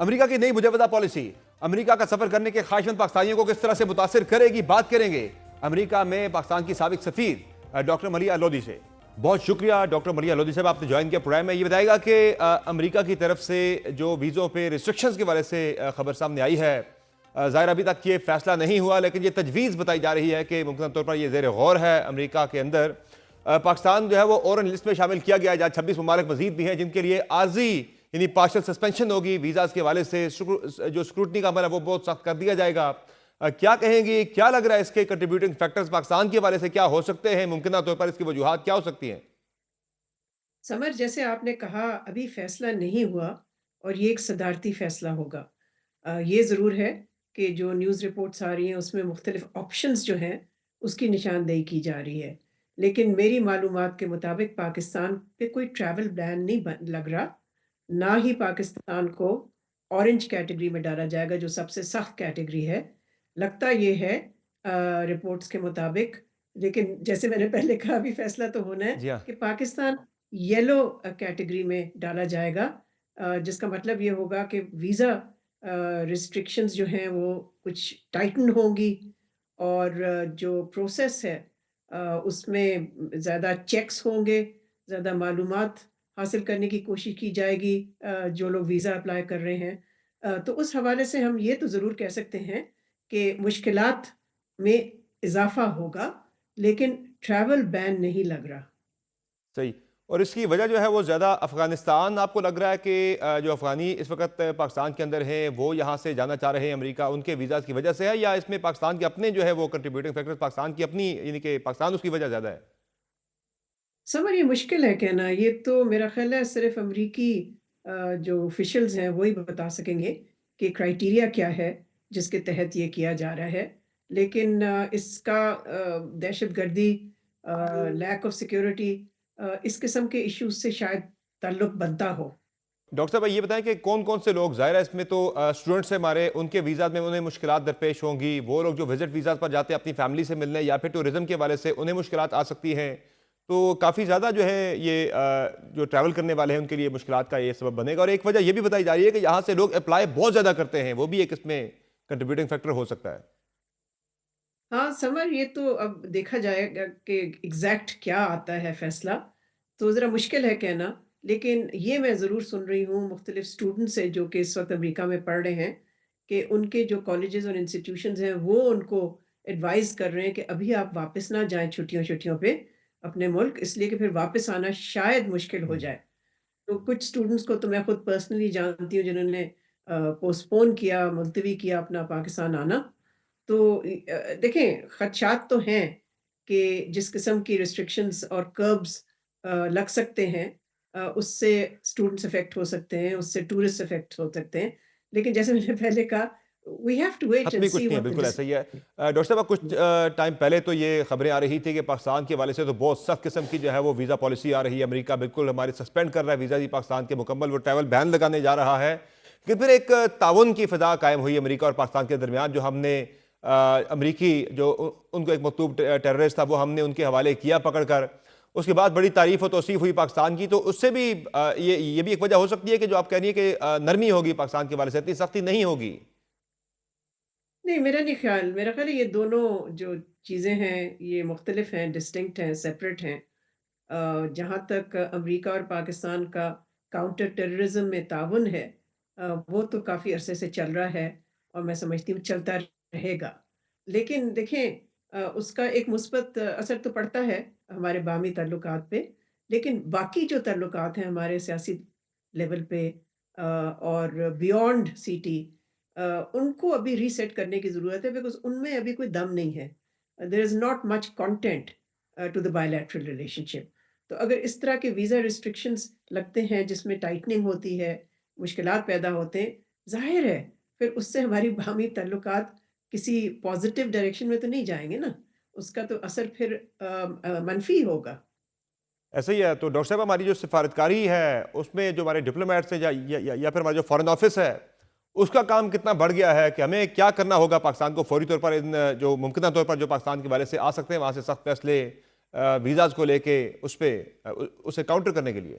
امریکہ کی نئی مجوزہ پالیسی امریکہ کا سفر کرنے کے خواہشمند پاکستانیوں کو کس طرح سے متاثر کرے گی، بات کریں گے امریکہ میں پاکستان کی سابق سفیر ڈاکٹر ملیحہ لودھی سے۔ بہت شکریہ ڈاکٹر ملیحہ لودھی صاحب، آپ نے جوائن کیا پروگرام میں۔ یہ بتائے گا کہ امریکہ کی طرف سے جو ویزوں پہ ریسٹرکشنز کے والے سے خبر سامنے آئی ہے، ظاہر ابھی تک یہ فیصلہ نہیں ہوا، لیکن یہ تجویز بتائی جا رہی ہے کہ ممکنہ طور پر یہ زیر غور ہے امریکہ کے اندر۔ پاکستان جو ہے وہ اورنج لسٹ میں شامل کیا گیا ہے، جہاں 26 ممالک مزید بھی ہیں جن کے لیے عارضی یعنی پارشل سسپینشن ہوگی ویزاز کے حوالے سے۔ جو اسکروٹنی کا عمل ہے وہ بہت سخت کر دیا جائے گا۔ کیا کہیں گی، کیا لگ رہا ہے اس کے کنٹریبیوٹنگ فیکٹرز پاکستان کے حوالے سے کیا ہو سکتے ہیں، ممکنہ طور پر اس کی وجوہات کیا ہو سکتی ہیں؟ سمر، جیسے آپ نے کہا ابھی فیصلہ نہیں ہوا اور یہ ایک صدارتی فیصلہ ہوگا۔ یہ ضرور ہے کہ جو نیوز رپورٹس آ رہی ہیں اس میں مختلف آپشنز جو ہیں اس کی نشاندہی کی جا رہی ہے، لیکن میری معلومات کے مطابق پاکستان پہ کوئی ٹریول بین نہیں لگ رہا، نہ ہی پاکستان کو اورنج کیٹیگری میں ڈالا جائے گا جو سب سے سخت کیٹیگری ہے۔ لگتا یہ ہے رپورٹس کے مطابق، لیکن جیسے میں نے پہلے کہا ابھی فیصلہ تو ہونا ہے جی ہاں، کہ پاکستان یلو کیٹیگری میں ڈالا جائے گا، جس کا مطلب یہ ہوگا کہ ویزا ریسٹرکشنز جو ہیں وہ کچھ ٹائٹن ہوں گی، اور جو پروسیس ہے اس میں زیادہ چیکس ہوں گے، زیادہ معلومات حاصل کرنے کی کوشش کی جائے گی جو لوگ ویزا اپلائی کر رہے ہیں۔ تو اس حوالے سے ہم یہ تو ضرور کہہ سکتے ہیں کہ مشکلات میں اضافہ ہوگا، لیکن ٹریول بین نہیں لگ رہا۔ صحیح۔ اور اس کی وجہ جو ہے وہ زیادہ افغانستان آپ کو لگ رہا ہے کہ جو افغانی اس وقت پاکستان کے اندر ہیں وہ یہاں سے جانا چاہ رہے ہیں امریکہ، ان کے ویزاز کی وجہ سے ہے، یا اس میں پاکستان کے اپنے جو ہے وہ کنٹریبیوٹنگ فیکٹرز پاکستان کی اپنی یعنی کہ پاکستان اس کی وجہ زیادہ ہے؟ سمر، یہ مشکل ہے کہنا، یہ تو میرا خیال ہے صرف امریکی جو آفیشلز ہیں وہی بتا سکیں گے کہ کرائیٹیریا کیا ہے جس کے تحت یہ کیا جا رہا ہے، لیکن اس کا دہشت گردی، لیک آف سیکیورٹی، اس قسم کے ایشوز سے شاید تعلق بنتا ہو۔ ڈاکٹر صاحب یہ بتائیں کہ کون کون سے لوگ، ظاہر ہے اس میں تو اسٹوڈنٹس سے ہمارے ان کے ویزاز میں انہیں مشکلات درپیش ہوں گی، وہ لوگ جو وزٹ ویزاز پر جاتے ہیں اپنی فیملی سے ملنے یا پھر ٹورزم کے حوالے سے انہیں مشکلات آ سکتی ہیں، تو کافی زیادہ جو ہے یہ جو ٹریول کرنے والے ہیں ان کے لیے مشکلات کا یہ سبب بنے گا۔ اور ایک وجہ یہ بھی بتائی جا رہی ہے کہ یہاں سے لوگ اپلائی بہت زیادہ کرتے ہیں، وہ بھی ایک اس میں کنٹریبیوٹنگ فیکٹر ہو سکتا ہے۔ ہاں سمر، یہ تو اب دیکھا جائے گا کہ ایگزیکٹ کیا آتا ہے فیصلہ، تو ذرا مشکل ہے کہنا، لیکن یہ میں ضرور سن رہی ہوں مختلف اسٹوڈنٹ سے جو کہ اس وقت امریکہ میں پڑھ رہے ہیں، کہ ان کے جو کالجز اور انسٹیٹیوشنز ہیں وہ ان کو ایڈوائز کر رہے ہیں کہ ابھی آپ واپس نہ جائیں چھٹیوں پہ اپنے ملک، اس لیے کہ پھر واپس آنا شاید مشکل ہو جائے۔ تو کچھ اسٹوڈنٹس کو تو میں خود پرسنلی جانتی ہوں جنہوں نے پوسٹ پون کیا، ملتوی کیا اپنا پاکستان آنا۔ تو دیکھیں، خدشات تو ہیں کہ جس قسم کی ریسٹرکشنز اور کربز لگ سکتے ہیں، اس سے اسٹوڈنٹس افیکٹ ہو سکتے ہیں، اس سے ٹورسٹ افیکٹ ہو سکتے ہیں، لیکن جیسے میں نے پہلے کہا we have to wait and حتمی سی کچھ نہیں ہے، واٹ بالکل دا ایسا ہی ہے۔ ڈاکٹر صاحب کچھ ٹائم پہلے تو یہ خبریں آ رہی تھی کہ پاکستان کے حوالے سے تو بہت سخت قسم کی جو ہے وہ ویزا پالیسی آ رہی ہے، امریکہ بالکل ہمارے سسپینڈ کر رہا ہے ویزا جی پاکستان کے مکمل، وہ ٹریول بین لگانے جا رہا ہے، لیکن پھر ایک تعاون کی فضا قائم ہوئی امریکہ اور پاکستان کے درمیان، جو ہم نے امریکی جو ان کو ایک مطلوب ٹیررسٹ تھا وہ ہم نے ان کے حوالے کیا پکڑ کر، اس کے بعد بڑی تعریف و توصیف ہوئی پاکستان کی، تو اس سے بھی یہ بھی ایک وجہ ہو سکتی ہے کہ جو آپ کہہ رہی ہیں کہ نرمی ہوگی پاکستان کے حوالے سے، اتنی سختی نہیں ہوگی۔ نہیں، میرا نہیں خیال، میرا خیال ہے یہ دونوں جو چیزیں ہیں یہ مختلف ہیں، ڈسٹنکٹ ہیں، سیپریٹ ہیں۔ جہاں تک امریکہ اور پاکستان کا کاؤنٹر ٹیررزم میں تعاون ہے، وہ تو کافی عرصے سے چل رہا ہے اور میں سمجھتی ہوں چلتا رہے گا، لیکن دیکھیں اس کا ایک مثبت اثر تو پڑتا ہے ہمارے باہمی تعلقات پہ، لیکن باقی جو تعلقات ہیں ہمارے سیاسی لیول پہ اور بیونڈ سی ٹی، ان کو ابھی ریسیٹ کرنے کی ضرورت ہے، بیکاز ان میں ابھی کوئی دم نہیں ہے۔ There is not much content to the bilateral relationship. تو اگر اس طرح کے ویزا ریسٹرکشنز لگتے ہیں جس میں ٹائٹننگ ہوتی ہے، مشکلات پیدا ہوتے ہیں، ظاہر ہے پھر اس سے ہماری باہمی تعلقات کسی پازیٹیو ڈائریکشن میں تو نہیں جائیں گے نا، اس کا تو اثر پھر منفی ہوگا۔ ایسا ہی ہے۔ تو ڈاکٹر صاحب ہماری جو سفارتکاری ہے اس میں جو ہمارے ڈپلومیٹس ہیں یا پھر ہمارا جو فارن آفس ہے اس کا کام کتنا بڑھ گیا ہے کہ ہمیں کیا کرنا ہوگا پاکستان کو فوری طور پر ان جو ممکنہ طور پر جو پاکستان کے والے سے آ سکتے ہیں وہاں سے سخت فیصلے ویزاز کو لے کے اس پہ اسے کاؤنٹر کرنے کے لیے؟